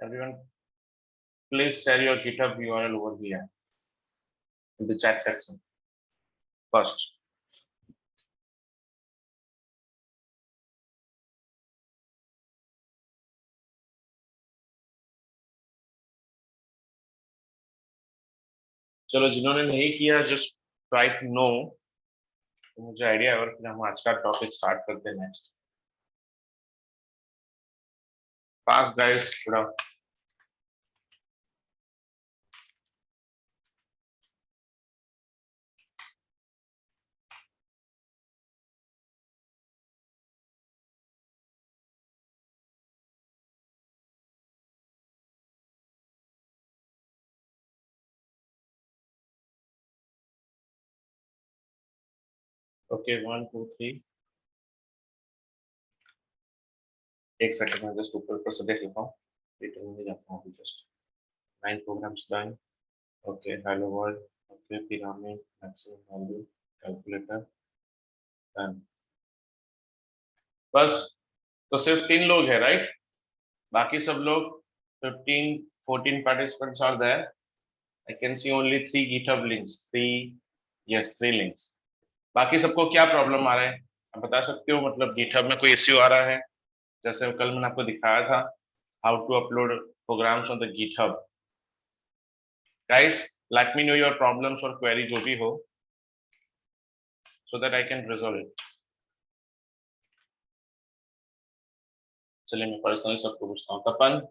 Everyone, please share your GitHub URL over here in the chat section first. चलो जिन्होंने नहीं किया just try to know, तो मुझे आइडिया है और फिर हम आज का टॉपिक स्टार्ट करते हैं नेक्स्ट। फास्ट गाइस, थोड़ा ओके 1 2 3 एक सेकंड में जस्ट ऊपर से देख लेता हूँ, रिटर्न में जाता हूँ just 9 programs done. Okay hello world, okay pyramid, maximum value, calculator done. बस, तो सिर्फ 3 लोग हैं राइट? बाकी सब लोग 15 14 participants are there. I can see only 3 GitHub links, 3 links. बाकी सबको क्या प्रॉब्लम आ रहा है आप बता सकते हो? मतलब GitHub में कोई इश्यू आ रहा है? जैसे कल मैंने आपको दिखाया था how to upload programs on the GitHub. Guys, let me know your problems or query जो भी हो, so that I can resolve it. चलिए मैं पर्सनली सबको पूछता हूँ। तपन,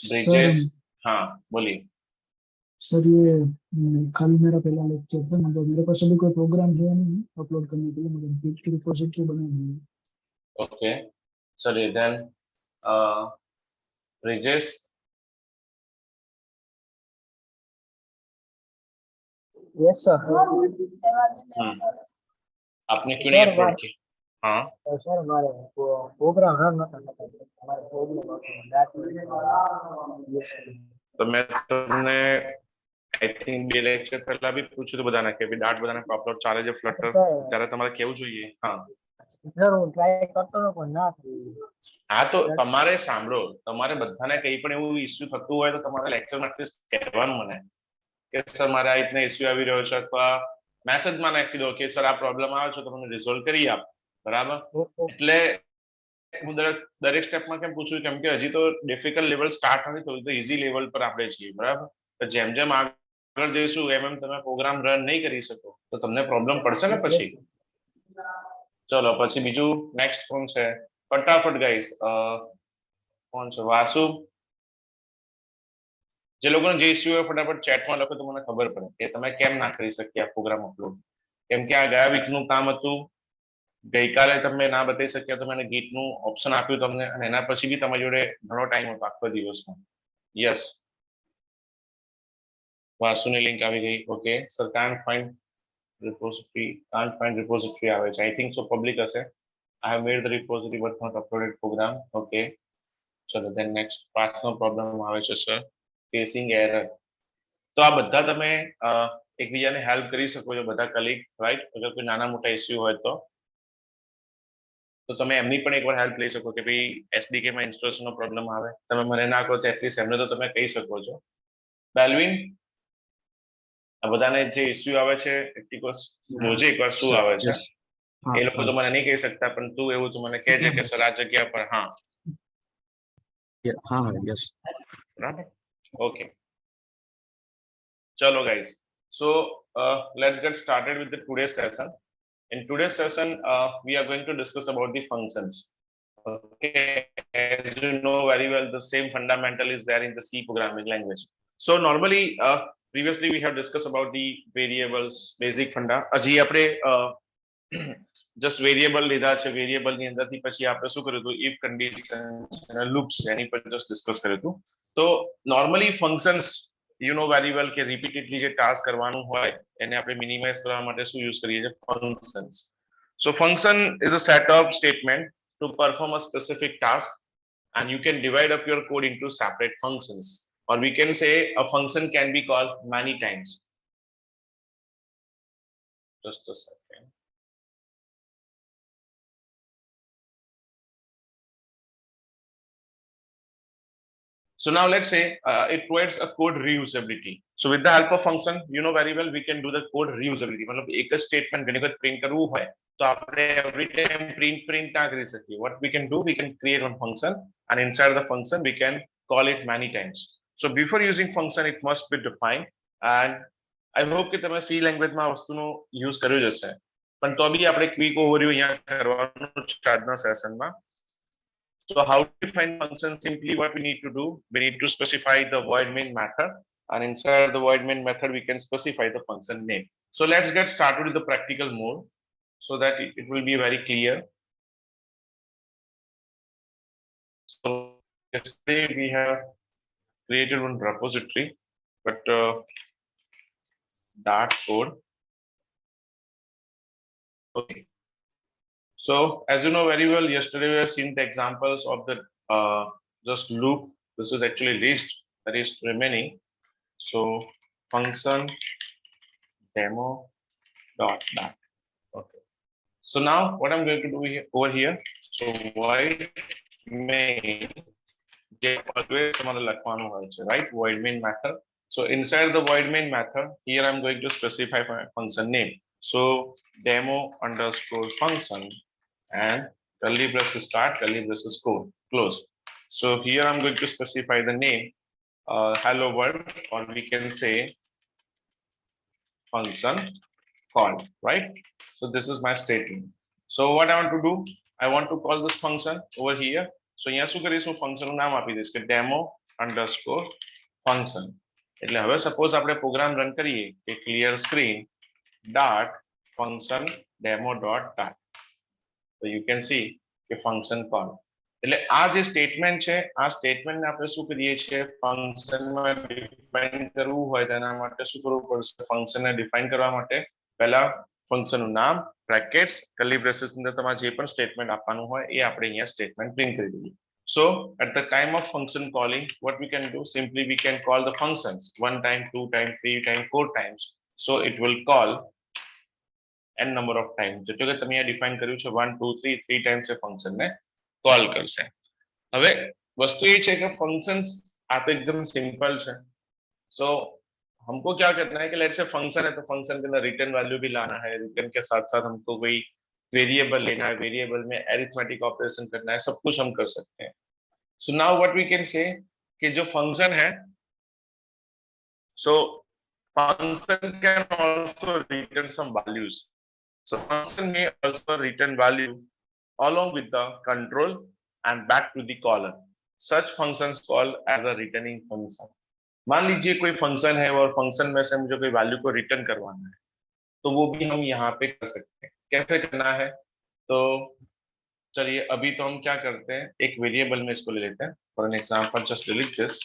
ब्रिजेश, हाँ बोलिए। सर ये कल मेरा पहला लेक्चर था, मतलब मेरे पास अभी कोई प्रोग्राम है नहीं अपलोड करने के लिए, मगर गिट की रिपोजिटरी बनाई हुई है। ओके चलिए देन ब्रिजेश, यस सर। आपने क्यों नहीं अपलोड किया? हाँ सर हमारे प्रोग्राम रन नहीं कर सकते, हमारे प्रॉब्लम तो मैं तुमने आई थिंक બે લેક્ચર પહેલા બી પૂછ્યું તો બધાને કે ભાઈ ડાટ બધાને અપલોડ ચાલે છે ફ્લટર, ત્યારે તમારે કેવું જોઈએ? હા સર હું ટ્રાય કરતો હતો પણ ના થયું। હા તો તમારે સાંભળો, તમારે બધાને કંઈ પણ એવું ઇશ્યુ થતું હોય તો તમારે લેક્ચરમાં એટલીસ્ટ કહેવાનું મને કે સર મારે આ રીતના ઇશ્યુ આવી રહ્યો છે, અથવા મેસેજમાં નાખી દો કે સર આ પ્રોબ્લેમ આવે છે તો મને રિઝોલ્વ કરી આપ, બરાબર? એટલે હું દરેક સ્ટેપમાં કેમ પૂછું, કેમ કે હજી તો ડિફિકલ્ટ લેવલ સ્ટાર્ટ નથી થયું, તો ઇઝી લેવલ પર આપણે છીએ, બરાબર? તો જેમ જેમ આગળ જઈશું એમ એમ તમે પ્રોગ્રામ રન નહીં કરી શકો તો તમને પ્રોબ્લેમ પડશે ને પછી। ચલો પછી બીજું નેક્સ્ટ કોણ છે? ફટાફટ ગાઈસ, કોણ છે? વાસુ, જે લોકોને જે ઇશ્યુ હોય ફટાફટ ચેટમાં લખો તો મને ખબર પડે કે તમે કેમ ના કરી શક્યા પ્રોગ્રામ અપલોડ, કેમ કે આ ગયા વીકનું કામ હતું, ગઈકાલે તમે ના બતાવી શક્યા તો મેં ગીટનું ઓપ્શન આપ્યું તમને, અને એના પછી બી તમારી જોડે ઘણો ટાઈમ હતો આખો દિવસમાં। યસ, વાસુની લિંક આવી ગઈ। Okay sir can't find repository આવે છે, આઈ થિંક સો પબ્લિક હશે। I have made the repository but not uploaded program. Okay, ચલો then next પાથનો પ્રોબ્લેમ આવે છે સર, ફેસિંગ એરર। તો આ બધા તમે એકબીજાને હેલ્પ કરી શકો છો, બધા કલીગ, રાઈટ? અગર કોઈ નાના મોટા ઇસ્યુ હોય તો તમે એમની પણ એકવાર હેલ્પ લઈ શકો કે ભાઈ એસડીકે માં ઇન્સ્ટોલેશનનો પ્રોબ્લેમ આવે, તમે મને ના કહો તો એટલીસ્ટ એમને તો તમે કહી શકો છો। બેલ્વિન, આ બધાને જે ઇસ્યુ આવે છે જોજે એકવાર શું આવે છે, એ લોકો તો મને નહીં કહી શકતા પણ તું એવું તો મને કહેજે કે સર આ જગ્યા પર હા हाँ यस बराबर। ओके चलो guys, so let's get started with the today's session. In today's session we are going to discuss about the functions. Okay, as you know very well, the same fundamental is there in the C programming language. So normally previously we have discussed about the variables, basic funda। હજી આપણે just variable લીધા છે, variable ની અંદરથી પછી આપણે શું કર્યું હતું, if condition અને loops એની પર just discuss કર્યું હતું। તો normally functions you know very well કે repeatedly જે task કરવાનું હોય એને આપણે minimize કરવા માટે શું use કરીએ છીએ? functions. So function is a set of statement to perform a specific task, and you can divide up your code into separate functions, or we can say a function can be called many times. Just a second. So now let's say it provides a code reusability. So with the help of function, you know very well, we can do the code reusability. मतलब एक statement घણી वखत print કરવું હોય તો આપણે every time print ના કરી શકીએ. What we can do, we can create one function, and inside the function we can call it many times. So before using function, it must be defined, and I hope કે તમે C language માં વસ્તુનો use કર્યો જ હશે. પણ તો બી આપણે ક્વિક ઓવરવ્યુ અહીંયા કરવાનું છે આજના સેશનમાં. So how to define function? Simply what we need to do, we need to specify the void main method, and inside the void main method we can specify the function name. So let's get started with the practical mode so that it will be very clear. So yesterday we have created one repository, but Dart code. Okay. So as you know very well, yesterday we have seen the examples of the just loop. This is actually list that is remaining. So function demo dot back. Okay. So now what I'm going to do here, over here. So void main always right? Void main method. So inside the void main method, here I'm going to specify my function name. So demo underscore function and curly braces start, curly braces close. So here I'm going to specify the name, hello world, or we can say function called, right? So this is my statement. So what I want to do, I want to call this function over here. So અહીંયા શું કરીશું, function નું નામ આપી દઈશ કે demo underscore function. એટલે હવે suppose આપણે program run કરીએ કે clear screen dot function demo dot start. So you can see કે function call. એટલે આ જે સ્ટેટમેન્ટ છે, આ સ્ટેટમેન્ટને આપણે શું કરીએ છીએ, ફંક્શનમાં ડિફાઇન કરવું હોય તેના માટે શું કરવું પડશે, ફંક્શનને ડિફાઇન કરવા માટે પહેલા ફંક્શનનું નામ બ્રેકેટ્સ કર્લી બ્રેસીસ અંદર તમારે જે પણ સ્ટેટમેન્ટ આપવાનું હોય એ આપણે અહીંયા સ્ટેટમેન્ટ પ્રિન્ટ કરી દઈએ. So at the time of function calling, what we can do, simply we can call the functions 1 time, 2 time, 3 time, 4 times. So it will call n number of times. જેટલું કે તમે અહીંયા define કર્યું છે 1 2 3 3 times એ ફંક્શનને call करसे. હવે વસ્તુ એ છે કે ફંક્શન્સ આ તો एकदम सिंपल છે. सो हमको क्या करना है कि लेट्स से फंक्शन है तो फंक्शन के अंदर रिटर्न वैल्यू भी लाना है, रिटर्न के साथ साथ हमको कोई वेरिएबल लेना है, वेरिएबल में अरिथमेटिक ऑपरेशन करना है, सब कुछ हम कर सकते हैं. So now what we can say कि जो फंक्शन है, so function can also return some values. So function में also return value along with the control and back to the caller. Such functions called as a returning function. मान लीजिए कोई function है और function में से मुझे कोई वैल्यू को रिटर्न करवाना है, तो वो भी हम यहाँ पे कर सकते हैं. कैसे करना है, तो चलिए अभी तो हम क्या करते हैं, एक वेरिएबल में इसको ले लेते हैं. For an example just delete this,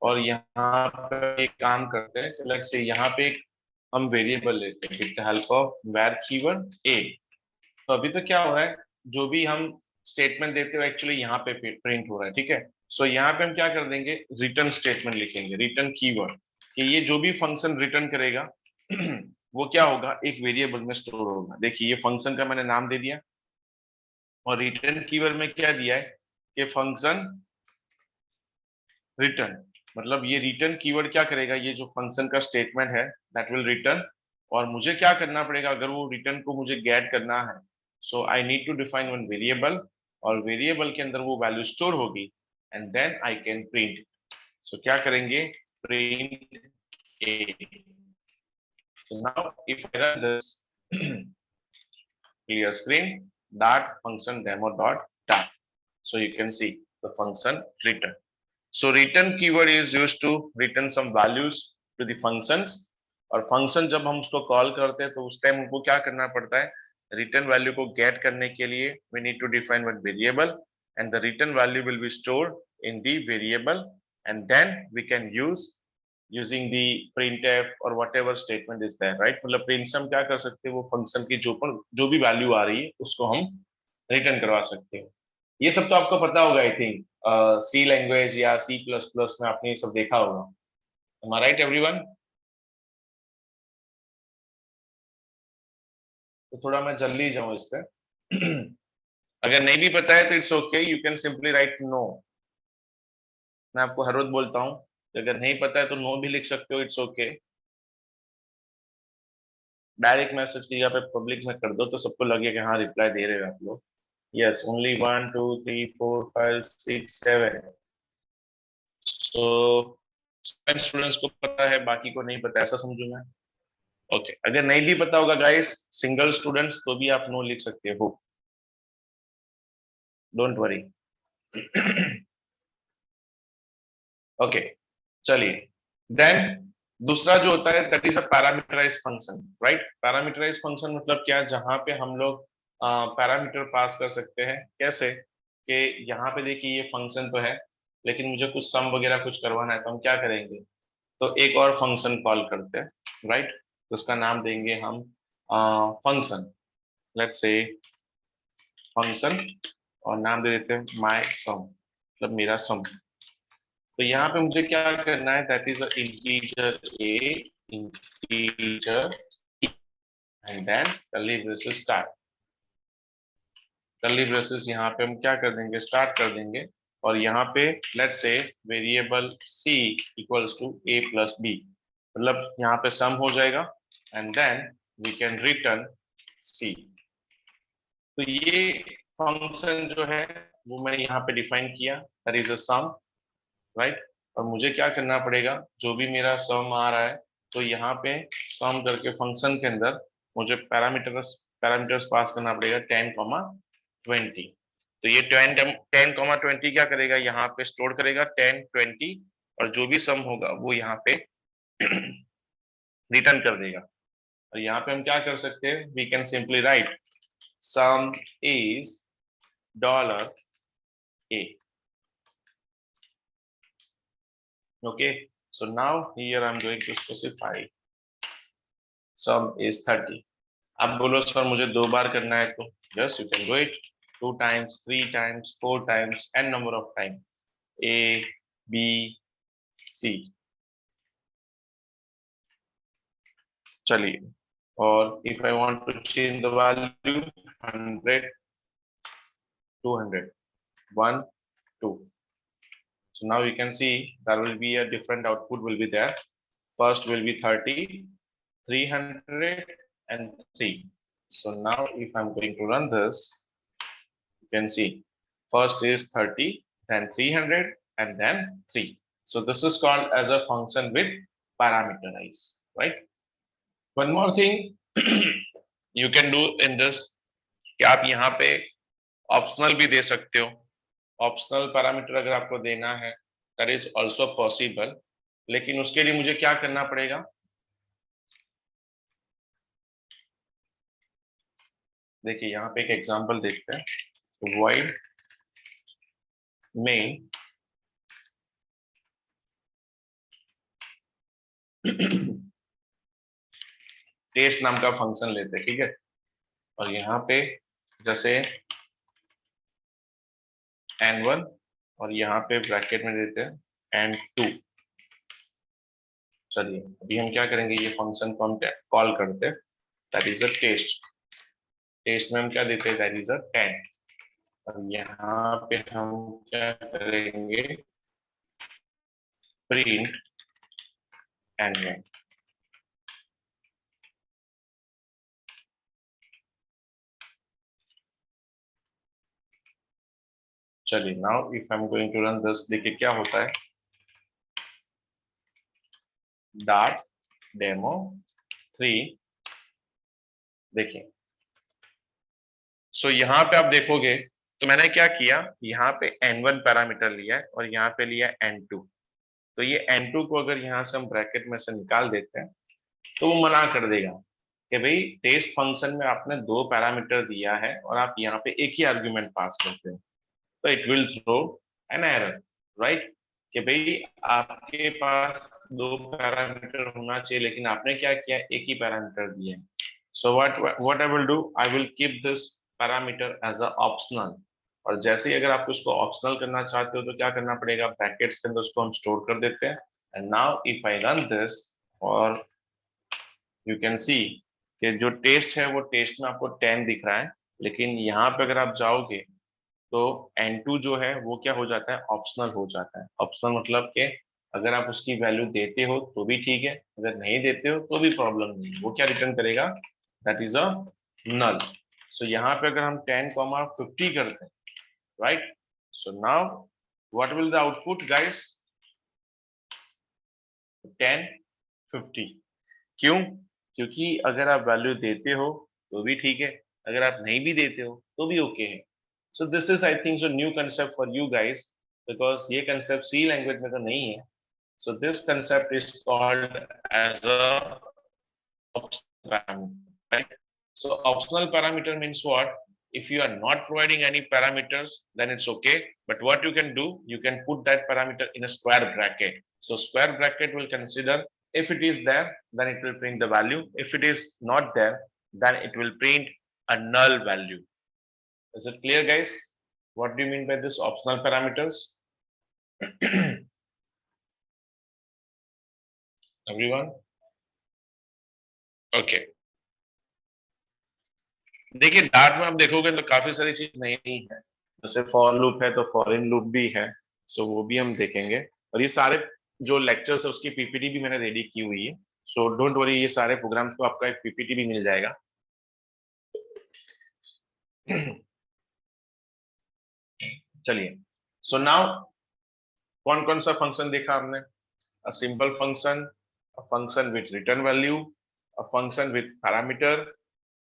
और यहाँ पे एक काम करते हैं, लेट्स से यहाँ पे एक हम वेरिएबल लेते हैं with the help of var keyword a. तो अभी तो क्या हो रहा है, जो भी हम स्टेटमेंट देते हो एक्चुअली यहाँ पे प्रिंट हो रहा है, ठीक है. सो यहाँ पे हम क्या कर देंगे, रिटर्न स्टेटमेंट लिखेंगे, रिटर्न कीवर्ड, कि ये जो भी फंक्शन रिटर्न करेगा वो क्या होगा, एक वेरिएबल में स्टोर होगा. देखिए ये फंक्शन का मैंने नाम दे दिया, और रिटर्न कीवर्ड में क्या दिया है कि फंक्शन रिटर्न, मतलब ये रिटर्न कीवर्ड क्या करेगा, ये जो फंक्शन का स्टेटमेंट है दैट विल रिटर्न. और मुझे क्या करना पड़ेगा, अगर वो रिटर्न को मुझे गेट करना है, so I need to define one variable, और वेरिएबल के अंदर वो वैल्यू स्टोर होगी, and then I can print. So क्या करेंगे, print a. So now if I run this clear screen dot function demo dot start, so you can see the function return. So return keyword is used to return some values to the functions. और function जब हम उसको call करते हैं तो उस time हमको क्या करना पड़ता है, रिटर्न वैल्यू को गेट करने के लिए we need to define one variable, and the return value will be stored in the variable, and then we can use using the printf और whatever statement is there, right. मतलब print से हम क्या कर सकते हैं, वो फंक्शन की जो भी वैल्यू आ रही है उसको हम रिटर्न करवा सकते हैं. ये सब तो आपको पता होगा, आई थिंक सी लैंग्वेज या C++ में आपने ये सब देखा होगा. Am I right everyone? तो थोड़ा मैं जल्दी जाऊं इस पे. अगर नहीं भी पता है तो it's okay, you can simply write no. मैं आपको हर रोज बोलता हूँ, अगर नहीं पता है तो नो भी लिख सकते हो, इट्स ओके। डायरेक्ट मैसेज की जगह पे पब्लिक में कर दो तो सबको लगे कि हाँ रिप्लाई दे रहे हो आप लोग। Yes, only 1 2 3 4 5 6 7। सो 7 स्टूडेंट्स को पता है, बाकी को नहीं पता, ऐसा समझू मैं। ओके, अगर नहीं भी पता होगा गाइस, सिंगल स्टूडेंट्स, तो भी आप नो लिख सकते हो, डोंट वरी। ओके, चलिए। देन दूसरा जो होता है that is a parameterize function, right. Parameterize function मतलब क्या, जहां पे हम लोग पैरामीटर पास कर सकते हैं। कैसे कि यहाँ पे देखिए ये फंक्शन तो है, लेकिन मुझे कुछ सम वगैरह कुछ करवाना है, तो हम क्या करेंगे, तो एक और फंक्शन कॉल करते हैं, राइट। तो उसका नाम देंगे हम फंक्शन, लेट्स से फंक्शन, और नाम दे देते हैं माय सम, मतलब मेरा सम। तो यहाँ पे मुझे क्या करना है, that is integer A, integer, and then curly braces start. Curly braces यहाँ पे हम क्या कर देंगे, स्टार्ट कर देंगे, और यहाँ पे let's say variable C equals to A plus B, मतलब यहाँ पे सम हो जाएगा, and then we can return C. तो ये फंक्शन जो है वो मैंने यहाँ पे डिफाइन किया, that is a sum, right. और मुझे क्या करना पड़ेगा, जो भी मेरा सम आ रहा है, तो यहाँ पे सम करके फंक्शन के अंदर मुझे पैरामीटर्स पैरामीटर्स पास करना पड़ेगा 10, 20। तो ये 10, 20 क्या करेगा, यहाँ पे स्टोर करेगा 10, 20, और जो भी सम होगा वो यहाँ पे रिटर्न कर देगा। और यहाँ पे हम क्या कर सकते हैं, we can simply write sum is dollar A. Okay, so now here I'm going to specify sum is 30. अब बोलो सर मुझे 2 बार करना है, तो yes you can do it 2 times, 3 times, 4 times, n number of time, A, B, C। चलिए, और if I want to change the value 100, 200, 1, 2। So now you can see there will be a different output will be there. First will be 30, 300, and 3. So now if I'm going to run this, you can see first is 30, then 300, and then 3. So this is called as a function with parameterize, right? One more thing you can do in this, कि आप यहाँ पे optional भी दे सकते हो। Optional parameter अगर आपको देना है, दैट इज ऑल्सो पॉसिबल, लेकिन उसके लिए मुझे क्या करना पड़ेगा, देखिए यहाँ पे एक एग्जांपल देखते हैं, void main टेस्ट नाम का फंक्शन लेते हैं, ठीक है। और यहाँ पे जैसे n1, और यहाँ पे ब्रैकेट में देते हैं n2। चलिए अभी हम क्या करेंगे, ये फंक्शन को हम कॉल करते हैं, that is a test. Test में हम क्या देते हैं, दैट इज अ 10। और यहाँ पे हम क्या करेंगे, प्रिंट n1। चलिए now if I am going to run this, देखिए क्या होता है, डॉट डेमो 3। देखिए सो यहाँ पे आप देखोगे तो मैंने क्या किया, यहाँ पे n1 पैरामीटर लिया है और यहाँ पे लिया n2। तो ये n2 को अगर यहाँ से हम ब्रैकेट में से निकाल देते हैं तो वो मना कर देगा कि भाई टेस्ट फंक्शन में आपने 2 पैरामीटर दिया है और आप यहाँ पे एक ही आर्ग्यूमेंट पास करते हैं, तो it will throw an error, right. कि भाई आपके पास 2 पैरामीटर होना चाहिए, लेकिन आपने क्या किया, एक ही पैरामीटर दिया है। So what I will do, I will keep this parameter as a optional. और जैसे ही अगर आप उसको ऑप्शनल करना चाहते हो तो क्या करना पड़ेगा, ब्रैकेट्स के अंदर उसको हम स्टोर कर देते हैं। And now if I run this, और यू कैन सी कि जो टेस्ट है वो टेस्ट में आपको 10 दिख रहा है, लेकिन यहाँ पे अगर आप जाओगे तो n2 जो है वो क्या हो जाता है, ऑप्शनल हो जाता है। ऑप्शनल मतलब कि अगर आप उसकी वैल्यू देते हो तो भी ठीक है, अगर नहीं देते हो तो भी प्रॉब्लम नहीं है। वो क्या रिटर्न करेगा, दैट इज अ नल। सो यहाँ पे अगर हम 10,50 करते हैं, right, so now what will the output guys, 10,50। क्यों, क्योंकि अगर आप वैल्यू देते हो तो भी ठीक है, अगर आप नहीं भी देते हो तो भी ओके है। So this is I think so new concept for you guys, because ये कंसेप्ट सी लैंग्वेज में तो नहीं है। So this concept is called as a optional parameter, right? So optional parameter means what? If you are not providing any parameters, then it's okay. But what you can do, you can put that parameter in a square bracket. So square bracket will consider if it is there, then it will print the value. If it is not there, then it will print a null value. Is it clear, guys? What do you mean by this optional parameters? Everyone? Okay. देखिए dart में आप देखोगे तो काफी सारी चीज नई नई है, जैसे फॉर लूप है तो फॉर इन लूप भी है। सो वो भी हम देखेंगे। और ये सारे जो लेक्चर्स है उसकी पीपीटी भी मैंने रेडी की हुई है। सो डोंट वरी, ये सारे प्रोग्राम्स को आपका एक पीपीटी भी मिल जाएगा। चलिए, सो नाउ कौन कौन सा फंक्शन देखा हमने? A simple function, a function with return value, a function with parameter,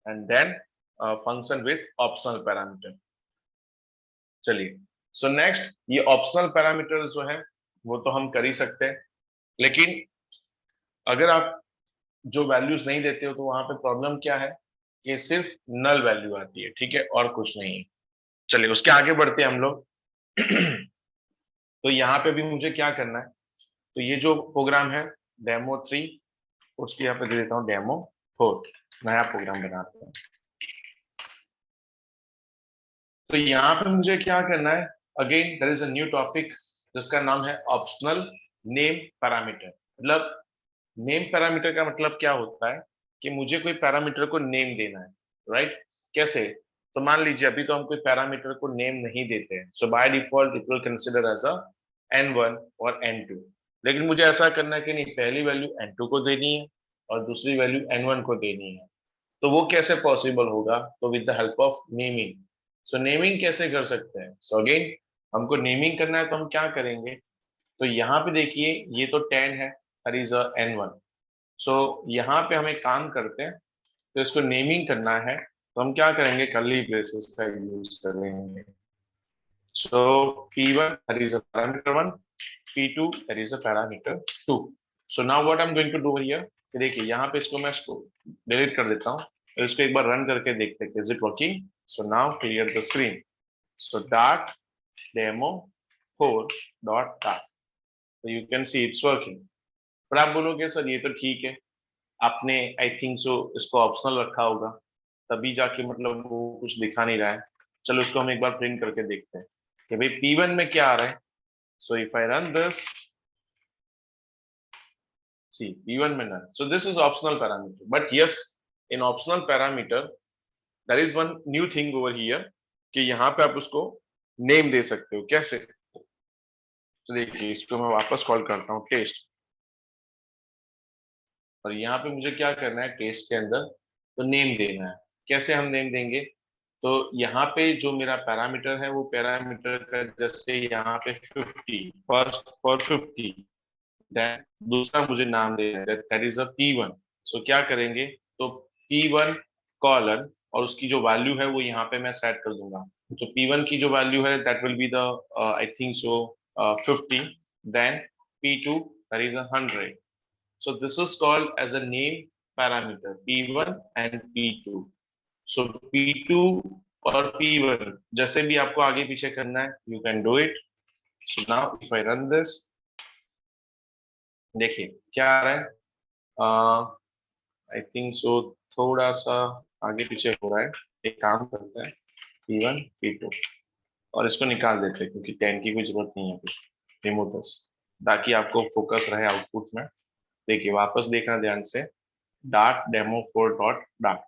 and then a function with optional parameter. चलिए, सो नेक्स्ट ये ऑप्शनल पैरामीटर जो है वो तो हम कर ही सकते हैं, लेकिन अगर आप जो वैल्यूज नहीं देते हो तो वहां पे प्रॉब्लम क्या है कि सिर्फ नल वैल्यू आती है, ठीक है, और कुछ नहीं है। चलिए उसके आगे बढ़ते हैं हम लोग। तो यहाँ पे भी मुझे क्या करना है, तो ये जो प्रोग्राम है डेमो 3, उसकी यहाँ पे दे देता हूँ डेमो 4, नया प्रोग्राम बनाते हैं। तो यहाँ पे मुझे क्या करना है, again there is a new topic जिसका नाम है ऑप्शनल नेम पैरामीटर। मतलब नेम पैरामीटर का मतलब क्या होता है कि मुझे कोई पैरामीटर को नेम देना है, राइट? कैसे? तो मान लीजिए अभी तो हम कोई पैरामीटर को नेम नहीं देते हैं, so by default it will consider as a n1 और n2। लेकिन मुझे ऐसा करना है कि नहीं, पहली वैल्यू n2 को देनी है और दूसरी वैल्यू n1 को देनी है। तो वो कैसे पॉसिबल होगा? तो with the help of naming. So naming कैसे कर सकते हैं? सो अगेन हमको नेमिंग करना है तो हम क्या करेंगे, तो यहाँ पे देखिए ये तो 10 है, दैट इज अ n1। सो यहाँ पे हम एक काम करते हैं, तो इसको नेमिंग करना है तो हम क्या करेंगे, कर्ली ब्रेसेस का यूज करेंगे। सो p1 that is a parameter 1, p2 that is a parameter 2। so now what I'm going to do here, कि देखिए यहाँ पे इसको मैं डिलीट कर देता हूँ और इसको एक बार रन करके देखते हैं is it working. So now clear the screen. So dot demo four dot dot, so you can see it's working। पर आप बोलोगे सर ये तो ठीक है, आपने आई थिंक सो इसको ऑप्शनल रखा होगा तभी जाके मतलब वो कुछ दिखा नहीं रहा है। चलो इसको हम एक बार प्रिंट करके देखते हैं कि भाई P1 में क्या आ रहा है। So if I run this, see P1 में none. So this is optional parameter, but yes in optional parameter there is one new thing over here कि यहाँ पे आप उसको नेम दे सकते हो। कैसे? तो देखिए इसको मैं वापस कॉल करता हूँ टेस्ट, और यहाँ पे मुझे क्या करना है टेस्ट के अंदर, तो नेम देना है। कैसे हम नेम देंगे? तो यहाँ पे जो मेरा पैरामीटर है वो पैरामीटर का जैसे यहाँ पे 50 फर्स्ट फॉर 50, देन दूसरा मुझे नाम देना है दैट इज अ P1। सो क्या करेंगे, तो P1 कॉलन और उसकी जो वैल्यू है वो यहाँ पे मैं सेट कर दूंगा। तो P1 की जो वैल्यू है that will be the I think so 50, then P2 that is 100। So this is called as a name parameter P1 and P2। So P2 और P1 जैसे भी आपको आगे पीछे करना है you can do it। So now if I run this, देखिए क्या आ रहा है, I think so थोड़ा सा आगे पीछे हो रहा है। एक काम करते हैं P1 P2 और इसको निकाल देते हैं क्योंकि 10 की कोई जरूरत नहीं है, कुछ रिमूव दिस ताकि आपको फोकस रहे आउटपुट में। देखिए वापस देखना ध्यान से, dot demo four dot dot,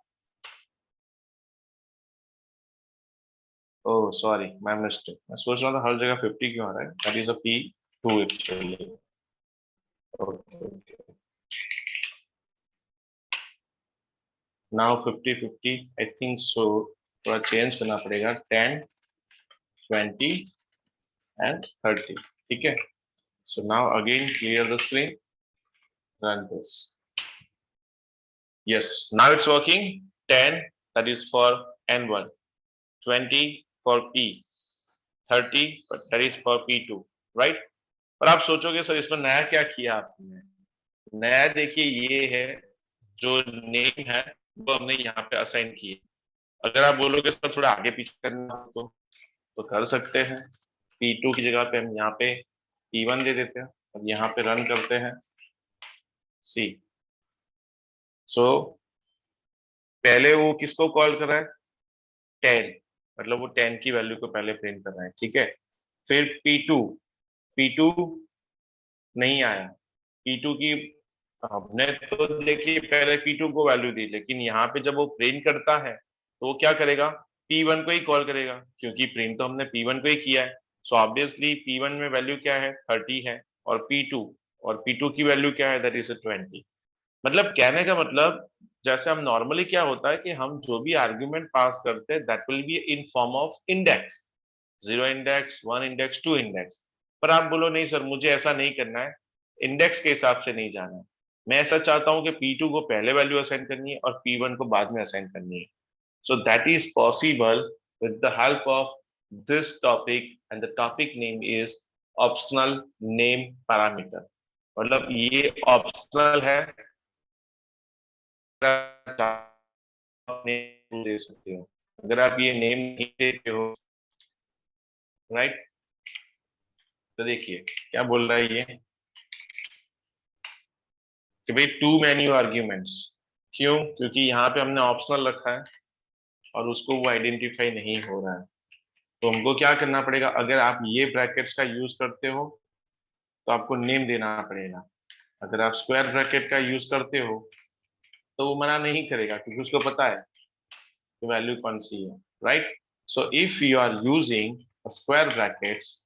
oh sorry, my mistake, मैं सोच रहा था हर जगह 50 क्यों आ रहा है, that is a P2 actually. Okay, now 50 50 I think सो, थोड़ा चेंज करना पड़ेगा, 10 20 एंड 30, ठीक है। So now again clear the screen, run this. Yes, now it's working. 10, that is for N1, 20 for P, 30, but that is for P2, right? और आप सोचोगे sir इसमें नया क्या किया आपने? नया देखिए ये है, जो नेम है वो हमने यहाँ पे असाइन किए। अगर आप बोलोगे सर थोड़ा आगे पीछे करना हो तो कर सकते हैं। P2 की जगह पे हम यहाँ पे P1 दे देते हैं और यहाँ पे रन करते हैं। सी सो पहले वो किसको कॉल कर रहा है? 10, मतलब वो 10 की वैल्यू को पहले प्रिंट कर रहा है, ठीक है। फिर P2 नहीं आया। P2 की हमने तो देखिए पहले P2 को वैल्यू दी, लेकिन यहाँ पे जब वो प्रिंट करता है तो वो क्या करेगा? P1 को ही कॉल करेगा, क्योंकि प्रिंट तो हमने P1 को ही किया है। सो ऑब्वियसली P1 में वैल्यू क्या है? 30 है, और P2 की वैल्यू क्या है? That is 20। मतलब कहने का मतलब, जैसे हम नॉर्मली क्या होता है कि हम जो भी आर्ग्यूमेंट पास करते हैं that will be in form of index, 0 index, 1 index, 2 index. पर आप बोलो नहीं सर मुझे ऐसा नहीं करना है, इंडेक्स के हिसाब से नहीं जाना है, मैं ऐसा चाहता हूं कि P2 को पहले वैल्यू असाइन करनी है और P1 को बाद में असाइन करनी है। So that is possible with the help of this topic, and the topic name is optional name parameter. मतलब ये ऑप्शनल है, नेम दे सकते हो। अगर आप ये नेम नहीं देते हो, राइट, तो देखिए क्या बोल रहा है ये कि भाई टू मेन्यू आर्ग्यूमेंट्स। क्यों? क्योंकि यहाँ पे हमने ऑप्शनल रखा है और उसको वो आइडेंटिफाई नहीं हो रहा है। तो हमको क्या करना पड़ेगा? अगर आप ये ब्रैकेट्स का यूज करते हो तो आपको नेम देना पड़ेगा। अगर आप स्क्वायर ब्रैकेट का यूज करते हो तो वो मना नहीं करेगा, क्योंकि उसको पता है कि वैल्यू कौन सी है, right. So if you are using square brackets,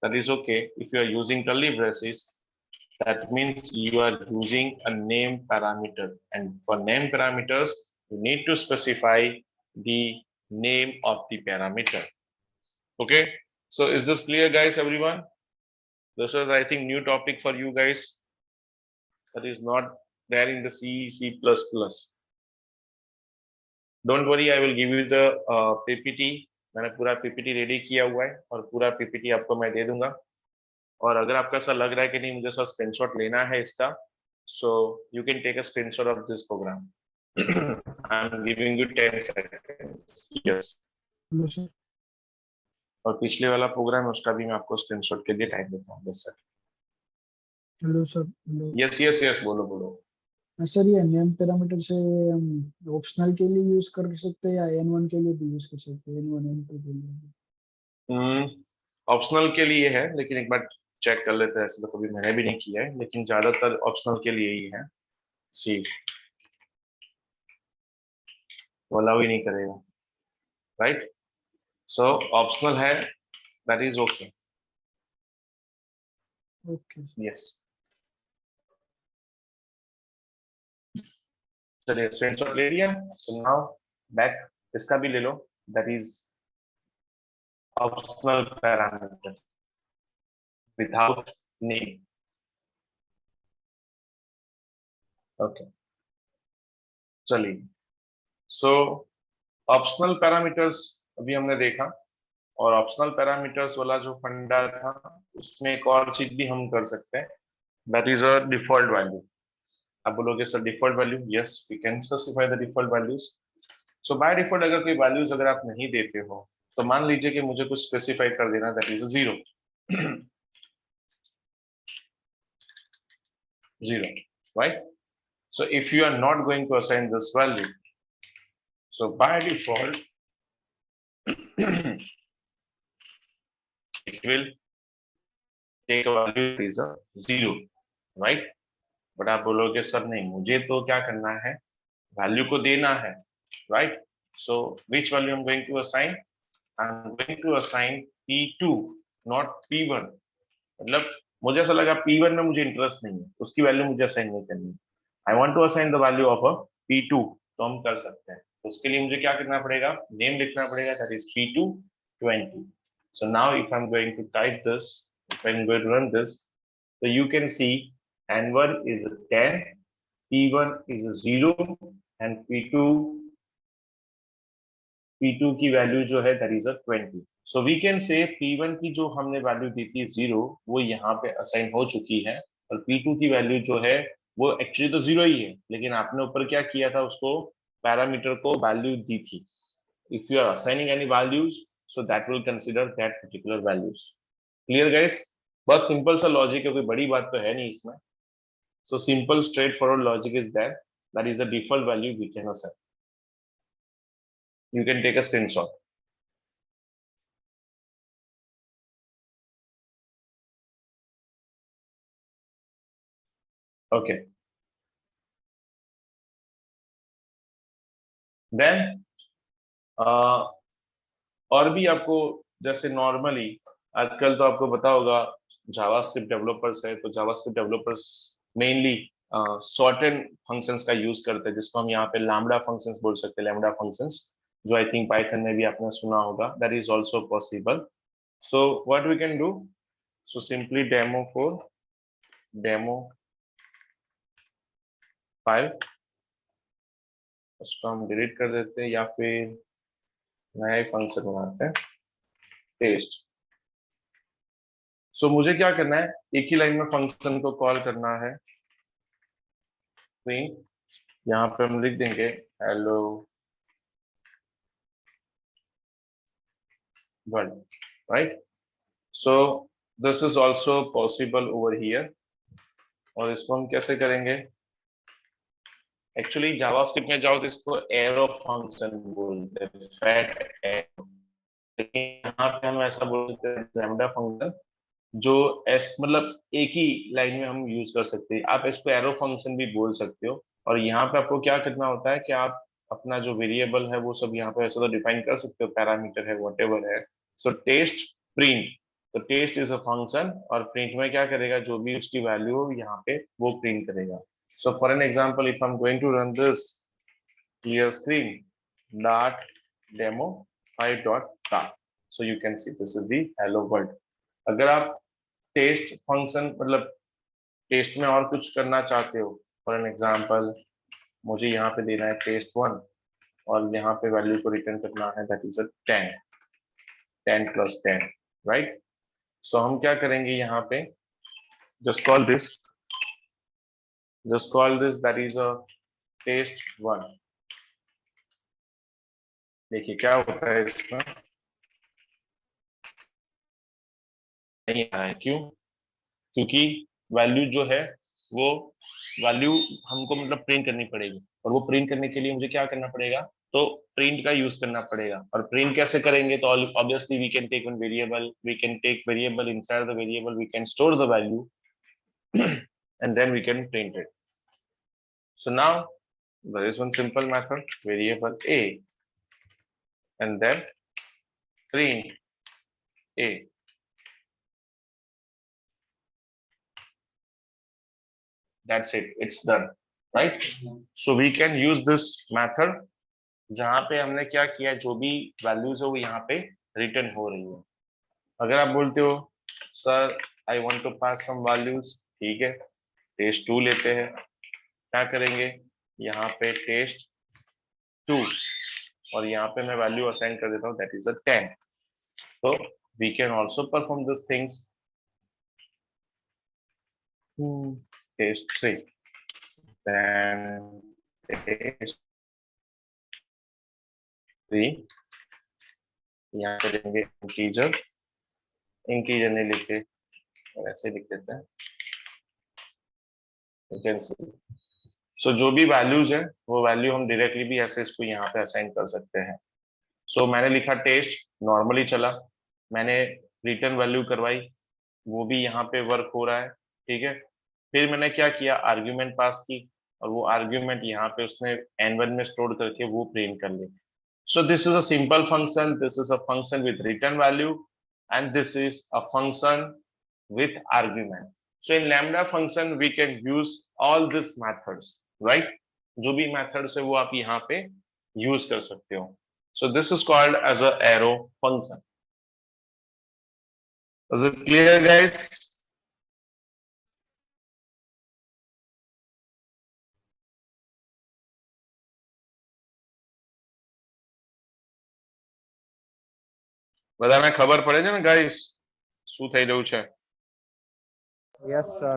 that is okay. If you are using curly braces, that means you are using a name parameter, and for name parameters you need to specify the name of the parameter. Okay, so is this clear guys, everyone? This is I think new topic for you guys, that is not there in the C++. Don't worry, I will give you the PPT. मैंने पूरा PPT ready किया हुआ है और पूरा PPT आपको मैं दे दूंगा। और अगर आपको ऐसा लग रहा है कि नहीं मुझे सर स्क्रीनशॉट लेना है इसका, so you can take a screenshot of this program. I am giving you 10 seconds. Yes, hello sir. और पिछले वाला प्रोग्राम है उसका भी मैं आपको स्क्रीनशॉट के लिए टाइम देता हूँ। Yes sir, hello sir. Hello yes yes yes, बोलो बोलो। सर, ये नेम पैरामीटर से हम ऑप्शनल के लिए यूज कर सकते हैं या N1 के लिए भी यूज कर सकते हैं? N1 N2 के लिए? ऑप्शनल के लिए है, लेकिन एक बार चेक कर लेते हैं। ऐसे तो कभी मैंने भी नहीं किया है, लेकिन ज्यादातर ऑप्शनल के लिए ही है। सी वो अलाउ ही नहीं करेगा, राइट। सो ऑप्शनल है, that is okay. Okay. Yes, चलिए स्क्रीनशॉट ले लिया। सो नाउ बैक इसका भी ले लो, that is optional parameter without name. Okay, चलिए। सो ऑप्शनल पैरामीटर्स अभी हमने देखा, और ऑप्शनल पैरामीटर्स वाला जो फंडा था उसमें एक और चीज भी हम कर सकते हैं, that is a default value. आप बोलोगे sir default value, yes we can specify the default values. So by default अगर कोई वैल्यूज अगर आप नहीं देते हो तो मान लीजिए कि मुझे कुछ स्पेसिफाई कर देना, that is 0 0, right? So if you are not going to assign this value, so by default it will take a value that is a 0, right? But आप बोलोगे सर नहीं मुझे तो क्या करना है, वैल्यू को देना है, right. So which value I am going to assign? I am going to assign P2 not P1। मतलब मुझे ऐसा लगा P1 में मुझे इंटरेस्ट नहीं है, उसकी वैल्यू मुझे असाइन नहीं करनी। I want to assign the value of a P2, तो हम कर सकते हैं। तो उसके लिए मुझे क्या करना पड़ेगा, नेम लिखना पड़ेगा, that is P2 20। So now if I'm going to type this, if I'm going to run this, so you can see N1 is 10, P1 is 0 and P2 की वैल्यू जो है that is 20। So we can say P1 की जो हमने value दी थी 0, वो यहाँ पे असाइन हो चुकी है, और P2 की वैल्यू जो है वो एक्चुअली तो 0 ही है, लेकिन आपने ऊपर क्या किया था, उसको पैरामीटर को वैल्यू दी थी। If you are assigning any values, so that will consider that particular values. Clear guys? बहुत सिंपल सा लॉजिक है, कोई बड़ी बात तो है नहीं इसमें। So simple straightforward logic is that is a default value we can assign. You can take a screenshot. Okay. Then और भी आपको जैसे नॉर्मली आजकल तो आपको पता होगा जावास्क्रिप्ट डेवलपर्स है, तो JavaScript developers mainly sorted functions का यूज करते हैं, जिसको हम यहाँ पे लैम्बडा फंक्शंस बोल सकते हैं, लैम्बडा फंक्शंस, जो आई थिंक पाइथन में भी आपने सुना होगा। That is also possible. So what we can do, so simply demo file, उसको हम डिलीट कर देते हैं या फिर नया ही फंक्शन बनाते हैं, टेस्ट। सो मुझे क्या करना है, एक ही लाइन में फंक्शन को कॉल करना है, प्रिंट, यहाँ पे हम लिख देंगे hello world, right? So this is also possible over here. और इसको हम कैसे करेंगे, एक्चुअली जावास्क्रिप्ट में जाओ तो इसको एरो फंक्शन बोलते हैं, फैट एरो, लेकिन यहाँ पे हम ऐसा बोल सकते हैं लैम्बडा फंक्शन, जो एस मतलब एक ही लाइन में हम यूज कर सकते हैं। आप इसको एरो फंक्शन भी बोल सकते हो। और यहाँ पे आपको क्या करना होता है कि आप अपना जो वेरिएबल है वो सब यहाँ पे ऐसा तो डिफाइन कर सकते हो, पैरामीटर है, व्हाटएवर है। सो टेस्ट प्रिंट, तो टेस्ट इज अ फंक्शन, और प्रिंट में क्या करेगा, जो भी उसकी वैल्यू हो यहाँ पे वो प्रिंट करेगा। So for an example, if I am going to run this clear screen dot demo 5 dot tar, so you can see this is the hello world। अगर आप टेस्ट फंक्शन मतलब टेस्ट में और कुछ करना चाहते हो, फॉर एन एग्जांपल मुझे यहाँ पे देना है test1, और यहाँ पे वैल्यू को रिटर्न करना है that is a 10 plus 10, right? So हम क्या करेंगे यहाँ पे, just call this that is a test1। देखिए क्या होता है इसमें, नहीं आ रहा है, क्यों? क्योंकि वैल्यू जो है वो वैल्यू हमको मतलब प्रिंट करनी पड़ेगी, और वो प्रिंट करने के लिए मुझे क्या करना पड़ेगा, तो प्रिंट का यूज करना पड़ेगा। और प्रिंट कैसे करेंगे, तो obviously we can take one variable, we can take variable, inside the variable we can store the value and then we can print it। So now there is one simple method, variable a, and then print a। That's it, it's done, right? So we can use this method जहां पे हमने क्या किया, जो भी values है वो यहाँ पे रिटर्न हो रही है। अगर आप बोलते हो sir I want to pass some values, ठीक है, test2 लेते हैं, क्या करेंगे, यहाँ पे test2, और यहाँ पे मैं वैल्यू असाइन कर देता हूँ that is a 10। so we can also perform these things। test3, then test3, यहाँ पे लेंगे इंटीजर, इंटीजर नहीं लिखते, ऐसे लिख देते हैं, you can see। सो जो भी वैल्यूज है वो वैल्यू हम डायरेक्टली भी ऐसे इसको यहाँ पे असाइन कर सकते हैं। सो मैंने लिखा टेस्ट, नॉर्मली चला, मैंने रिटर्न वैल्यू करवाई, वो भी यहाँ पे वर्क हो रहा है, ठीक है। फिर मैंने क्या किया, आर्ग्यूमेंट पास की, और वो आर्ग्यूमेंट यहाँ पे उसने n1 में स्टोर करके वो प्रिंट कर ले। So this is a simple function, this is a function with return value, and this is a function with argument. So in lambda function we can use all these methods, right? जो भी methods है वो आप यहाँ पे use कर सकते हो. So this is called as a arrow function. Is it clear, guys? બધાને ખબર પડે છે ને ગાઈસ શું થઈ રહ્યું છે? Yes, sir.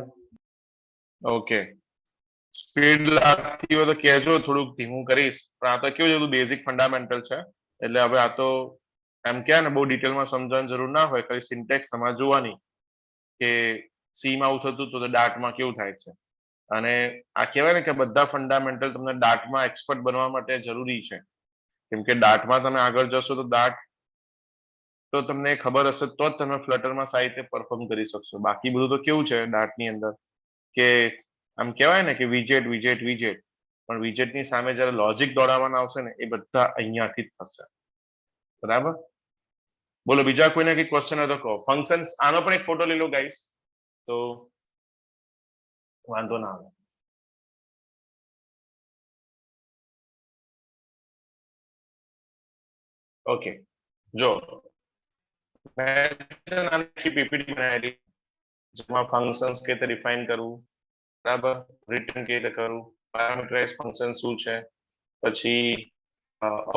ઓકે, સ્પીડ લાગતી હોય તો કહેજો, થોડુંક ધીમું કરીશ, પણ આ તો કેવું છે, બધું બેઝિક ફંડામેન્ટલ છે, એટલે હવે આ તો એમ કે ને બહુ ડિટેલમાં સમજવાની જરૂર ના હોય, ખાલી સિન્ટેક્સ તમારે જોવાની કે સી માં આવું થતું તો ડાર્ટમાં કેવું થાય છે. અને આ કહેવાય ને કે બધા ફંડામેન્ટલ તમને ડાર્ટમાં એક્સપર્ટ બનવા માટે જરૂરી છે, કેમ કે ડાર્ટમાં તમે આગળ જશો તો ડાર્ટ તો તમને ખબર હશે તો જ તમે ફ્લટરમાં સારી રીતે પરફોર્મ કરી શકશો. બાકી બધું તો કેવું છે ડાર્ટની અંદર કે આમ કહેવાય ને કે વિજેટ વિજેટ વિજેટ, પણ વિજેટની સામે જ્યારે લોજિક દોડાવવાના આવશે ને એ બધા અહીંયાથી જ થશે. બરાબર? બોલો બીજા કોઈને કઈ ક્વેશ્ચન હોય તો કહો. ફંક્શન્સ, આનો પણ એક ફોટો લઈ લો ગાઈસ તો વાંધો ના આવે. ઓકે, જો મેં આની પીપીટી બનાવેલી જેમાં ફંક્શન્સ કેવી રીતે ડિફાઇન કરવું, બરાબર, રિટર્ન કેવી રીતે કરવું, પેરામીટરાઇઝ ફંક્શન શું છે, પછી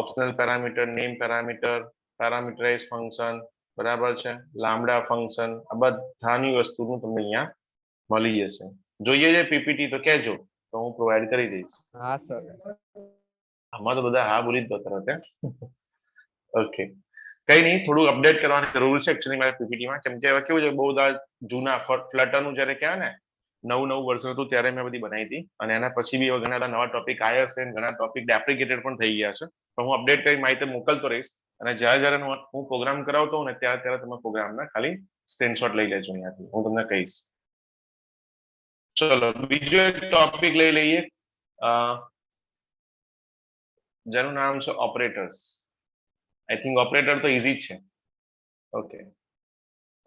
optional parameter, name parameter, parameterise function, બરાબર છે, લામ્બડા ફંક્શન, આ બધાની વસ્તુનું તમને અહીંયા મળી જશે. જોઈએ છે પીપીટી તો કહેજો તો હું પ્રોવાઈડ કરી દઈશ. હા સર. આમાં તો બધા હા બોલી જ દો તરત. ઓકે, કઈ નહીં, થોડું અપડેટ કરવાની જરૂર છે એકચ્યુઅલી મારે પીપીટીમાં, કેમ કે હવે કેવું છે બહુ બધા જૂના ફ્લટરનું જ્યારે કહેવાય ને નવું વર્ઝન હતું ત્યારે મેં બધી બનાવી હતી, અને એના પછી બી ઘણા બધા નવા ટોપિક આવ્યા છે, ઘણા ટોપિક ડેપ્રિકેટેડ પણ થઈ ગયા છે, તો હું અપડેટ કરી માહિતી મોકલતો રહીશ, અને જ્યારે જ્યારે હું પ્રોગ્રામ કરાવતો હોઉં ને ત્યારે ત્યારે તમે પ્રોગ્રામના ખાલી સ્ક્રીનશોટ લઈ લેજો અહીંયાથી, હું તમને કહીશ. ચલો બીજો એક ટોપિક લઈ લઈએ જેનું નામ છે ઓપરેટર્સ. આઈ થિંક ઓપરેટર તો ઈઝી જ છે. ઓકે,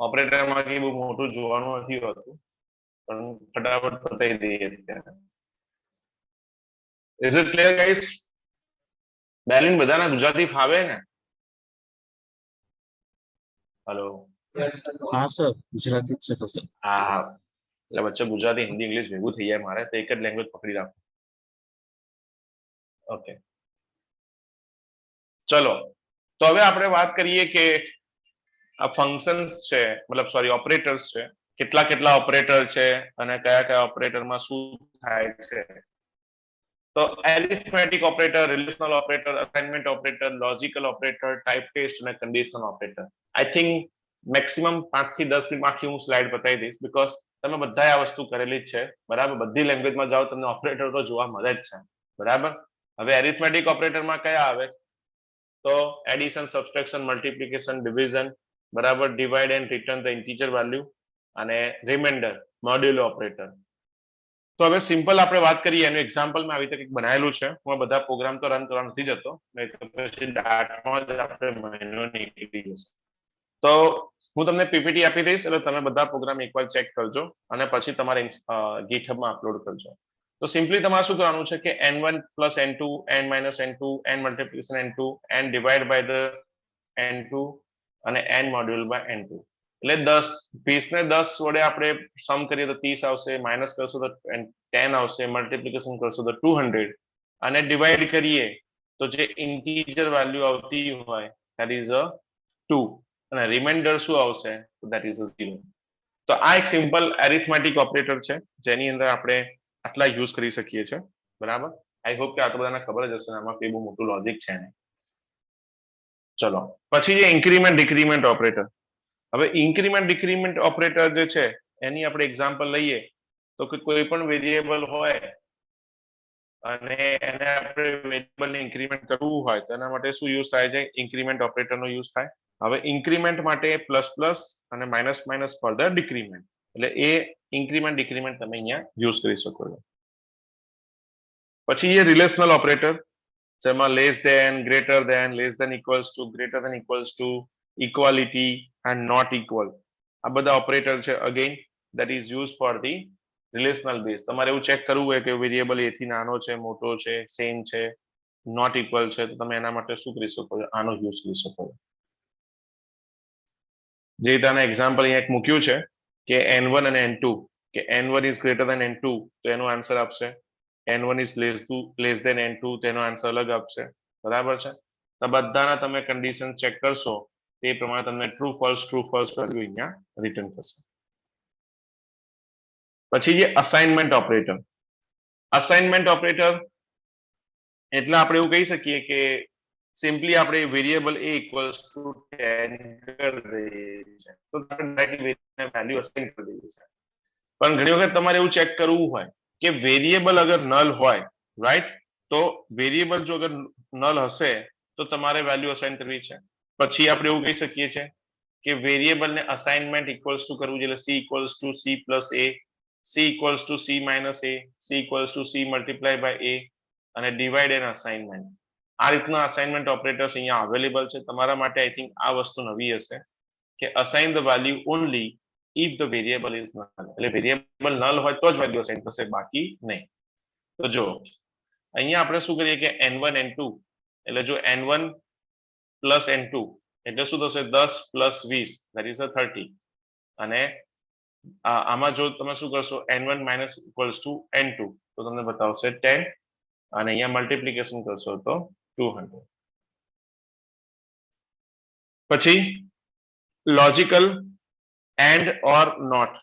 ઓપરેટરમાં કઈ બહુ મોટું જોવાનું નથી હોતું, પણ ફટાફટ પતાવી દઈએ અત્યારે. Is it clear guys? બેલિન બધાના ગુજરાતી ફાવે ને? હેલો? હા સર, ગુજરાતી જ છે તો સર. હા, એટલે વચ્ચે ગુજરાતી હિન્દી ઇંગ્લિશ ભેગું થઈ જાય મારે, તો એક જ લેંગ્વેજ પકડી રાખો. ઓકે, ચલો તો હવે આપણે વાત કરીએ કે આ ફંક્શન્સ છે, મતલબ સોરી ઓપરેટર્સ છે, કેટલા કેટલા ઓપરેટર છે અને કયા કયા ઓપરેટરમાં શું થાય છે. તો arithmetic operator, relational operator, assignment operator, logical operator, type test અને conditional operator. I think maximum 5 થી 10 મિનિટ આખી હું સ્લાઇડ બતાવી દઈશ, બીકોઝ તમે બધાએ આ વસ્તુ કરેલી જ છે, બરાબર. બધી લેંગ્વેજમાં જાઓ તમને ઓપરેટર તો જોવા મળે જ છે, બરાબર. હવે એરિથમેટિક ઓપરેટરમાં કયા આવે તો એડિશન, સબટ્રેક્શન, મલ્ટિપ્લિકેશન, ડિવિઝન, બરાબર, divide and return the integer value, અને રિમાઇન્ડર, મોડ્યુલો ઓપરેટર. તો હવે સિમ્પલ આપણે વાત કરીએ, એનું એક્ઝામ્પલ મેં આવી રીતે કંઈક બનાવેલું છે. હું બધા પ્રોગ્રામ તો રન કરવા નથી જતો, નહીં તો પછી ડાટામાં જ આપણે મહિનો નીકળી જશે. તો હું તમને પીપીટી આપી દઈશ, એટલે તમે બધા પ્રોગ્રામ એકવાર ચેક કરજો અને પછી તમારે ગીટહબમાં અપલોડ કરજો. તો સિમ્પલી તમારે શું કરવાનું છે કે n1 plus n2, n minus n2, n multiplication n2, n divide by the n2 અને n મોડ્યુલ બાય n2. એટલે 10, 20 ને 10 વડે આપણે સમ કરીએ તો 30 આવશે, માઇનસ કરશું તો 10 આવશે, મલ્ટિપ્લિકેશન કરશું તો 200, અને ડિવાઈડ કરીએ તો જે ઇન્ટીજર વેલ્યુ આવતી હોય that is a 2, અને રિમાઇન્ડર શું આવશે તો that is a 0. તો આ એક સિમ્પલ એરિથમેટિક ઓપરેટર છે જેની અંદર આપણે આટલા યુઝ કરી શકીએ છીએ, બરાબર. આઈ હોપ કે આ તો બધાને ખબર જ હશે, આમાં કઈ બહુ મોટું લોજિક છે નહીં. ચલો પછી જે ઇન્ક્રીમેન્ટ ડિક્રીમેન્ટ ઓપરેટર. હવે ઇન્ક્રીમેન્ટ ડિક્રીમેન્ટ ઓપરેટર જે છે એની આપણે એક્ઝામ્પલ લઈએ તો કે કોઈ પણ વેરિયેબલ હોય અને એને આપણે વેરિયેબલને ઇન્ક્રીમેન્ટ કરવું હોય તો એના માટે શું યુઝ થાય છે? ઇન્ક્રીમેન્ટ ઓપરેટરનો યુઝ થાય. હવે ઇન્ક્રીમેન્ટ માટે પ્લસ પ્લસ અને માઇનસ માઇનસ ફર્ધર ડિક્રીમેન્ટ, એટલે એ ઇન્ક્રીમેન્ટ ડિક્રીમેન્ટ તમે અહીંયા યુઝ કરી શકો છો. પછી એ રિલેશનલ ઓપરેટર. જેમાં less than equals to equality and not equal આ બધા ઓપરેટર છે again that is used for the relational base. તમારે એવું ચેક કરવું હોય કે વેરિયેબલ a થી નાનો છે, મોટો છે, સેમ છે, નોટ ઇક્વલ છે, તો તમે એના માટે શું કરી શકો છો? આનો યુઝ કરી શકો છો. જે તને એક્ઝામ્પલ અહીંયા એક મૂક્યું છે કે n1 અને n2 કે n1 is greater than n2 તો એનો આન્સર આપશે, n1 is less than n2 તો એનો આન્સર અલગ આપશે. બરાબર છે? તો બધાના તમે કન્ડિશન ચેક કરશો તે પ્રમાણે તમને ટ્રુ ફોલ્સ વેલ્યુ અહીંયા રિટર્ન થશે. પછી જે અસાઇનમેન્ટ ઓપરેટર એટલે આપણે એવું કહી શકીએ કે સિમ્પલી આપણે વેરિયેબલ a ઇક્વલ્સ ટુ 10 કરી દઈએ છે તો ડાયરેક્ટલી વેલ્યુ અસાઇન કરી દઈએ છે. પણ ઘણી વખત તમારે એવું ચેક કરવું હોય કે વેરિયેબલ અગર નલ હોય, રાઈટ, તો વેરિયેબલ જો અગર નલ હશે તો તમારે વેલ્યુ અસાઇન કરવી છે. પછી આપણે એવું કહી શકીએ છીએ કે વેરિયેબલ ને અસાઇનમેન્ટ ઇક્વલ્સ ટુ કરવું છે એટલે c equals to c plus a, c equals to c minus a, c equals to c multiplied by a અને divide and assignment. આ રીતના અસાઇનમેન્ટ ઓપરેટર્સ અહીંયા અવેલેબલ છે તમારા માટે. આઈ થિંક આ વસ્તુ નવી હશે કે assign the value only if the variable is null. એટલે વેરિયેબલ નલ હોય તો જ વેલ્યુ અસાઇન થશે, બાકી નહીં. તો જો અહીંયા આપણે શું કરીએ કે n1 n2 એટલે જો n1 plus n2 એટલે શું થશે 10 plus 20 that is a 30 અને આમાં જો તમે શું કરશો n1 minus equals to n2 તો તમને બતાવશે 10 અને અહીંયા મલ્ટીપ્લિકેશન કરશો તો 200. પછી logical and or not.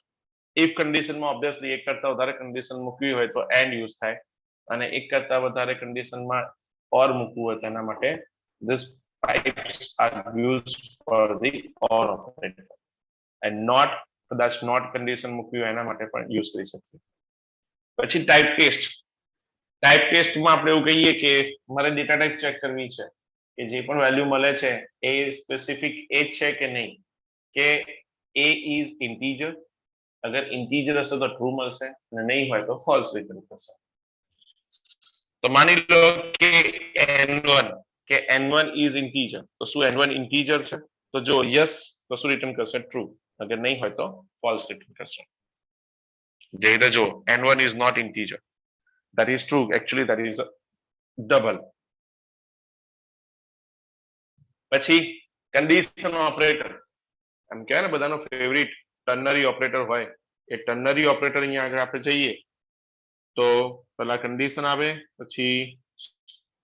If કન્ડિશનમાં ઓબ્વિયસલી એક કરતા વધારે કન્ડિશન મૂકવી હોય તો એન્ડ યુઝ થાય અને એક કરતા વધારે કન્ડિશનમાં ઓર મૂકવું હોય તેના માટે this pipes are used for the or operator and not કદાચ નોટ કન્ડિશન મૂકવી હોય એના માટે પણ યુઝ કરી શકીએ. પછી ટાઈપ ટેસ્ટમાં આપણે એવું કહીએ કે મારે ડેટા ટાઈપ ચેક કરવી છે કે જે પણ વેલ્યુ મળે છે એ સ્પેસિફિક એ જ છે કે નહીં, કે a is integer, અગર integer હશે તો ટ્રુ મળશે અને નહીં હોય તો ફોલ્સ રિટર્ન થશે. તો માની લો કે n1 is integer, તો શું n1 integer છે? તો જો યસ તો શું રિટર્ન કરશે? ટ્રુ. અગર નહીં હોય તો ફોલ્સ રિટર્ન કરશે. જે રીતે જો n1 is not integer, that is true, actually that is double. પછી કન્ડિશન ઓપરેટર એમ કહેવાય ને બધાનો ફેવરિટ ટર્નરી ઓપરેટર હોય, એ ટર્નરી ઓપરેટર અહીંયા આગળ આપણે જઈએ તો પહેલા કન્ડિશન આવે, પછી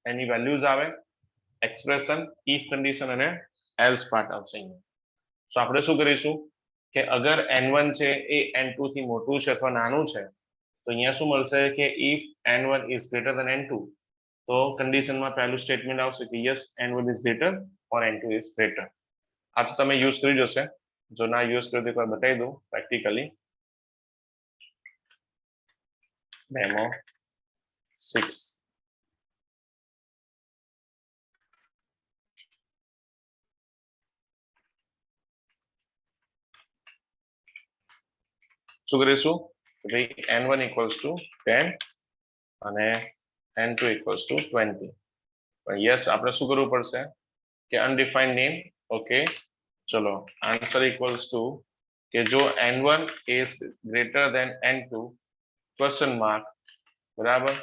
એની વેલ્યુઝ આવે, એક્સપ્રેશન, ઇફ કન્ડિશન અને એલ્સ પાર્ટ આવશે અહીંયા. તો આપણે શું કરીશું કે અગર n1 છે એ n2 થી મોટું છે અથવા નાનું છે તો અહીંયા શું મળશે કે if n1 is greater than n2 તો કન્ડિશનમાં પહેલું સ્ટેટમેન્ટ આવશે કે yes n1 is greater or n2 is greater. આ તો તમે યુઝ કરી જશે, જો ના યુઝ કર્યો તો એકવાર બતાવી દઉં પ્રેક્ટિકલી. ડેમો 6. શું કરીશું ભાઈ n1 equals to 10 અને n2 equals to 20. પણ યસ આપણે શું કરવું પડશે કે અનડિફાઇન્ડ નેમ. ઓકે, ચલો આન્સર ઇક્વલ્સ ટુ કે જો n1 is greater than n2 question mark, બરાબર,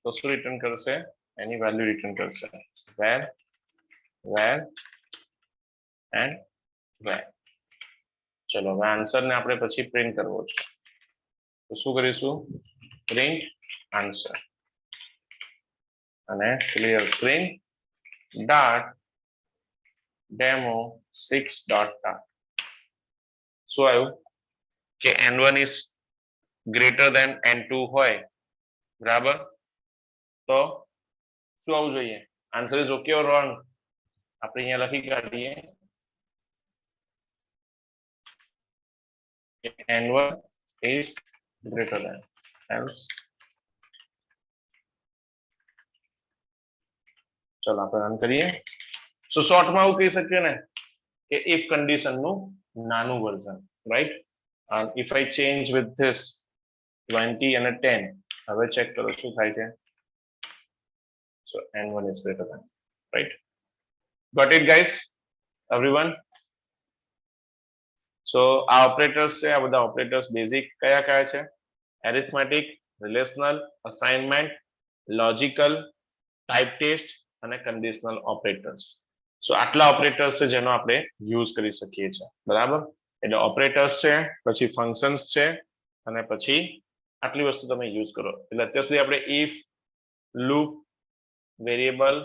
તો શું રિટર્ન કરશે? એની વેલ્યુ રિટર્ન કરશે where and where. ચલો હવે આન્સર ને આપણે પછી પ્રિન્ટ કરવો છે તો શું કરીશું? પ્રિન્ટ આન્સર અને clear screen dot demo 6 dot TAT. શું આવ્યું કે n1 is greater than n2 હોય, બરાબર, તો શું આવવું જોઈએ? Answer is okay or wrong? આપણે અહીંયા લખી કાઢીએ n1 is greater than, else. ચલો આપણે રન કરીએ. સો શોર્ટમાં એવું કહી શકીએ ને કે ઇફ કન્ડિશન નું નાનું version, right. and if I change with this 20 અને 10, હવે ચેક કરો શું થાય છે. So n1 is greater than, right? Got it, guys? Everyone? So આ ઓપરેટર્સ છે, આ બધા ઓપરેટર્સ બેઝિક કયા કયા છે? Arithmetic, relational, assignment, logical, type test અને કન્ડિશનલ ઓપરેટર્સ. સો આટલા ઓપરેટર્સ છે જેનો આપણે યુઝ કરી શકીએ છીએ, બરાબર? એટલે ઓપરેટર્સ છે, પછી ફંક્શન્સ છે અને પછી આટલી વસ્તુ તમે યુઝ કરો. એટલે અત્યાર સુધી આપણે ઇફ, લૂપ, વેરિયેબલ,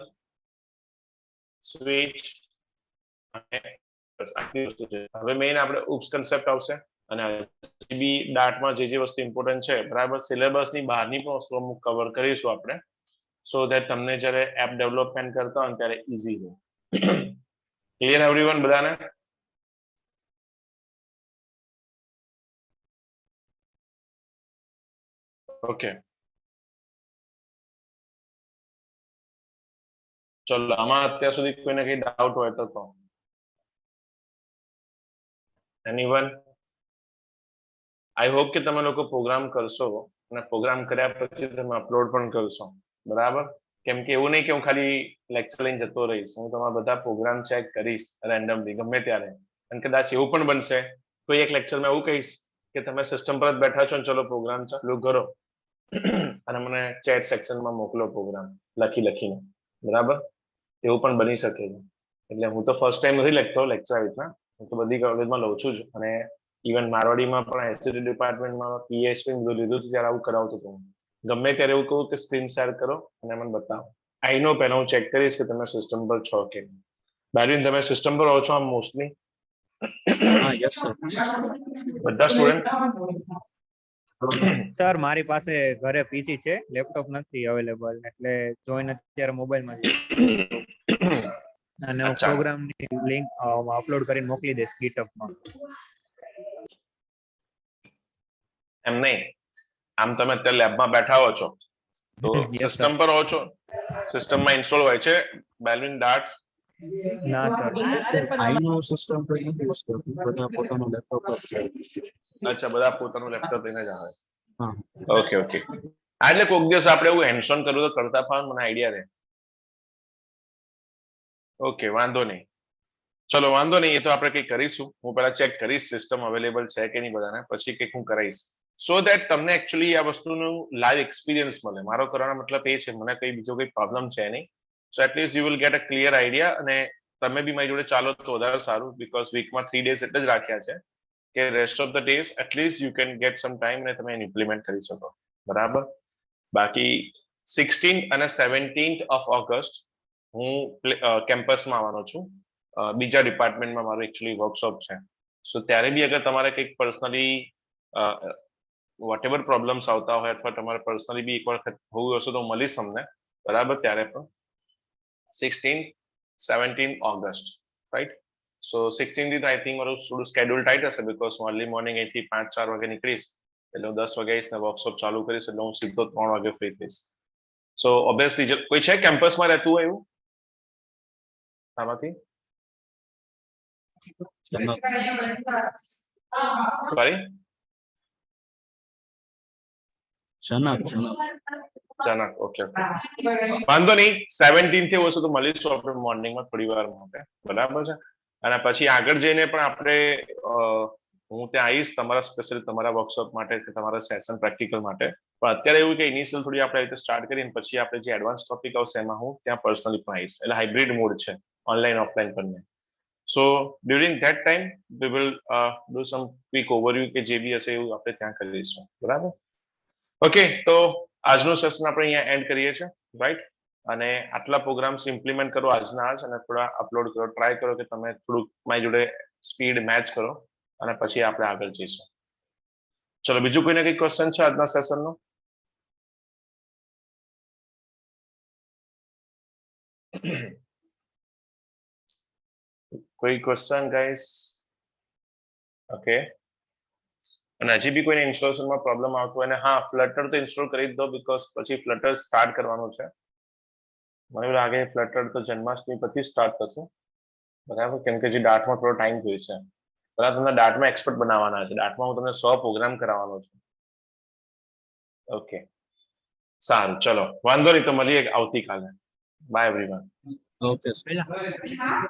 સ્વિચ અને આટલી વસ્તુ છે. હવે મેઇન આપણે ઉપ્સ કન્સેપ્ટ આવશે અને બી ડાટમાં જે વસ્તુ ઇમ્પોર્ટન્ટ છે, બરાબર, સિલેબસની બહારની પણ વસ્તુ અમુક કવર કરીશું આપણે, સો ધેટ તમને જ્યારે એપ ડેવલપમેન્ટ કરતા હોય ત્યારે ઇઝી રહે. ક્લિયર એવરીવન બધાને? ઓકે, ચલો આમાં અત્યાર સુધી કોઈને કઈ ડાઉટ હોય તો કહો. એનીવન? આઈ હોપ કે તમે લોકો પ્રોગ્રામ કરશો અને પ્રોગ્રામ કર્યા પછી તમે અપલોડ પણ કરશો, બરાબર? કેમ કે એવું નહીં કે હું ખાલી લેક્ચર લઈને જતો રહીશ, હું તમારા બધા પ્રોગ્રામ ચેક કરીશ રેન્ડમલી ગમે ત્યારે. અને કદાચ એવું પણ બનશે કોઈ એક લેક્ચરમાં એવું કહીશ કે તમે સિસ્ટમ પર જ બેઠા છો ને ચલો પ્રોગ્રામ ચાલુ કરો અને મને ચેટ સેક્શનમાં મોકલો પ્રોગ્રામ લખીને, બરાબર? એવું પણ બની શકે છે. એટલે હું તો ફર્સ્ટ ટાઈમ નથી લખતો લેક્ચર આવી રીતના, હું તો બધી કોલેજમાં લઉં છું જ. અને ઇવન મારવાડીમાં પણ એસટી ડિપાર્ટમેન્ટમાં પીએચપી બધું લીધું ત્યારે આવું કરાવતો હતો. ગમે ત્યારે એવું કહું કે સ્ક્રીન શેર કરો અને મને બતાવો. આઈ નો પહેલા હું ચેક કરીશ કે તમે સિસ્ટમ પર છો કે નહીં. બારવીન તમે સિસ્ટમ પર રહો છો આમ મોસ્ટલી? હા યસ સર. બધા સ્ટુડન્ટ? સર મારી પાસે ઘરે પીસી છે, લેપટોપ નથી અવેલેબલ, એટલે જોઈન અત્યારે મોબાઈલમાં છે. અને હું પ્રોગ્રામની લિંક અપલોડ કરીને મોકલી દઈશ ગીટઅપમાં. એમ નહીં, આમ તમે અત્યારે લેબમાં બેઠા હો છો તો સિસ્ટમ પર હો છો, સિસ્ટમમાં ઇન્સ્ટોલ હોય છે બેલવિન ડાર્ટ? ના સર. સર આઈનો સિસ્ટમ પર નથી યુઝ કરતું, બધા પોતાનું લેપટોપ જ છે. અચ્છા, બધા પોતાનું લેપટોપ લઈને જ આવે. હા. Okay okay. એટલે કોઈક દિવસ આપણે એવું હેન્ડ્સ ઓન કરવું તો કરતા પણ મને આઈડિયા રહે. ઓકે, વાંધો નહીં. ચલો વાંધો નહીં, એ તો આપણે કંઈક કરીશું. હું પહેલા ચેક કરીશ સિસ્ટમ અવેલેબલ છે કે નહીં બધાને, પછી કંઈક હું કરાવીશ. સો ધેટ તમને એકચ્યુઅલી આ વસ્તુનું લાઈવ એક્સપિરિયન્સ મળે. મારો કરવાનો મતલબ એ છે, મને કઈ બીજો કોઈ પ્રોબ્લેમ છે નહીં. So at least you will get a clear idea. અને તમે બી મારી જોડે ચાલો તો વધારે સારું, બીકોઝ વીકમાં 3 ડેઝ એટલે જ રાખ્યા છે કે rest of the days at least you can get some time અને તમે ઇમ્પ્લિમેન્ટ કરી શકો, બરાબર? બાકી 16 અને 17 ઓફ ઓગસ્ટ હું કેમ્પસમાં આવવાનો છું. બીજા ડિપાર્ટમેન્ટમાં મારું એકચ્યુઅલી વર્કશોપ છે. સો ત્યારે બી અગર તમારે કંઈક પર્સનલી વોટ એવર પ્રોબ્લેમ્સ આવતા હોય અથવા તમારે પર્સનલી બી એક વખત હોવું હશે તો મળીશ તમને, બરાબર? ત્યારે પણ 16-17 ઓગસ્ટ, રાઈટ? સો 16 થી આઈ થિંક મારું થોડું સ્કેડ્યુલ ટાઈટ હશે, બીકોઝ હું અર્લી મોર્નિંગ અહીંથી 5-4 વાગે નીકળીશ, એટલે હું 10 વાગે આવીશ ને વર્કશોપ ચાલુ કરીશ, એટલે હું સીધો 3 વાગે ફ્રી થઈશ. સો ઓબ્વિયસલી કોઈ છે કેમ્પસમાં રહેતું હોય એવું આમાંથી? સોરી, જનક. ઓકે ઓકે, વાંધો નહીં. 17 થી હશે તો મળીશું આપણે મોર્નિંગમાં થોડી વાર માટે, બરાબર છે? અને પછી આગળ જઈને પણ આપણે હું ત્યાં આવીશ તમારા સ્પેશિયલ તમારા વર્કશોપ માટે કે તમારા સેશન પ્રેક્ટિકલ માટે. પણ અત્યારે એવું કે ઇનિશિયલ થોડી આપણે રીતે સ્ટાર્ટ કરીને પછી આપણે જે એડવાન્સ ટોપિક આવશે એમાં હું ત્યાં પર્સનલી પણ આવીશ. એટલે હાઇબ્રિડ મોડ છે, ઓનલાઈન ઓફલાઈન બંને. So during that time we will do some quick overview કે જે બી હશે એવું આપણે ત્યાં કરી દઈશું, બરાબર? ઓકે, તો આજનું સેશન આપણે અહીંયા એન્ડ કરીએ છીએ, રાઈટ? અને આટલા પ્રોગ્રામ્સ ઇમ્પ્લિમેન્ટ કરો આજના આજ, અને થોડા અપલોડ કરો. ટ્રાય કરો કે તમે થોડુંક મારી જોડે સ્પીડ મેચ કરો અને પછી આપણે આગળ જઈશું. ચલો, બીજું કોઈને કઈ ક્વેશ્ચન છે આજના સેશનનો? કોઈ ક્વેશ્ચન ગાઈસ? ઓકે. અને હજી બી કોઈને ઇન્સ્ટોલેશનમાં પ્રોબ્લેમ આવતો હોય, અને હા, ફ્લટર તો ઇન્સ્ટોલ કરી જ દો, બીકોઝ પછી ફ્લટર સ્ટાર્ટ કરવાનું છે. મને એવું લાગે ફ્લટર તો જન્માષ્ટમી પછી સ્ટાર્ટ થશે, બરાબર? કેમ કે જે ડાર્ટમાં થોડો ટાઈમ જોઈશે. બરાબર, તમને ડાર્ટમાં એક્સપર્ટ બનાવવાના છે. ડાર્ટમાં હું તમને 100 પ્રોગ્રામ કરાવવાનો છું. ઓકે, સારું, ચલો વાંધો નહીં, તો મળીએ આવતીકાલે. Bye everyone. Okay, sir.